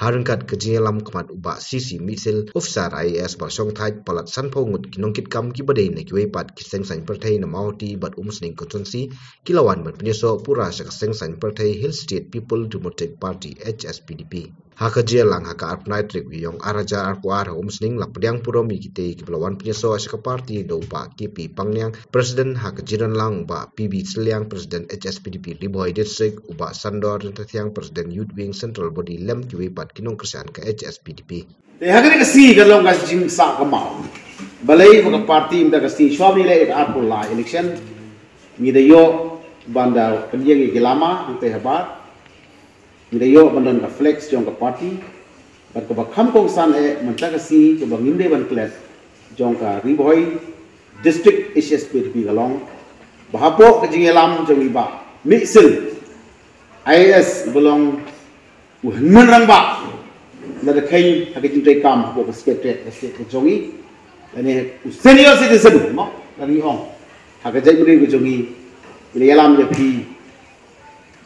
Ryngkat kejialam kemat Bah CC Mihsil ophisar IAS bah shongthait palat sanpongut kinongkit kam kibadai na kiwepat kiseng san perthai na mauti bat Umsning constituency kilawan bat penyeso pura sakaseng san perthai Hill State People Democratic Party HSPDP. Haka jelang haka arpnai trik wiyong araja arkuar Umsning lak pediang puromi kite kibelawan penyeso asaka parti do ba KP Pangnyang Presiden haka jiran lang ba PB Seliang Presiden HSPDP Liboy District uba Sandor dan Tetiang Presiden Youth Wing Central Body Lem kiwepat kinong kerjaan ke HSPDP. Hari kasi kalau nggak jim sak kemau, balai bukan parti minta kasi suami le apul lah election, mida yo banda kerja ke lama nanti hebat, mida yo banda nggak flex jong ke parti, ber kebakam kongsan minta kasi coba nginde ban klet jong ke Riboy District HSPDP kalong, bahapok kerja lam jong Bah Mihsil IAS belum menang ba nada kain hake jintai kam ko skete skete jongi ane senior citizen mo lagi ong hake jai mri ko jongi ile yalam je pi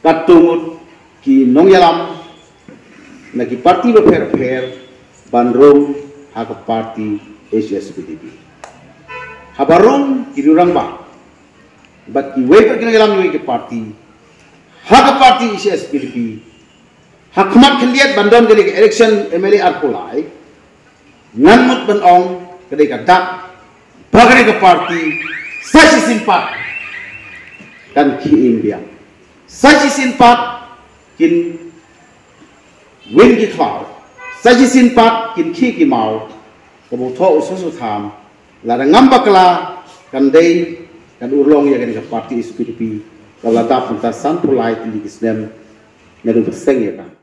katumut ki nong yalam na ki parti be fer bandrong hake parti HSPDP habarong ki durang ba bat ki we per ki yalam we ki parti hake parti HSPDP Hakmat kendiat bandon kali election MLA arpulai nganmut benong kali kadak bagari ke parti saji simpat kan ki India saji simpat kin win ki cloud saji simpat kin ki mau kebutuh usus tham lara ngambakla kan dei kan urlong ya kali ke parti SPDP kalau tak pun tak sampulai di kisnem nadu berseng ya kan.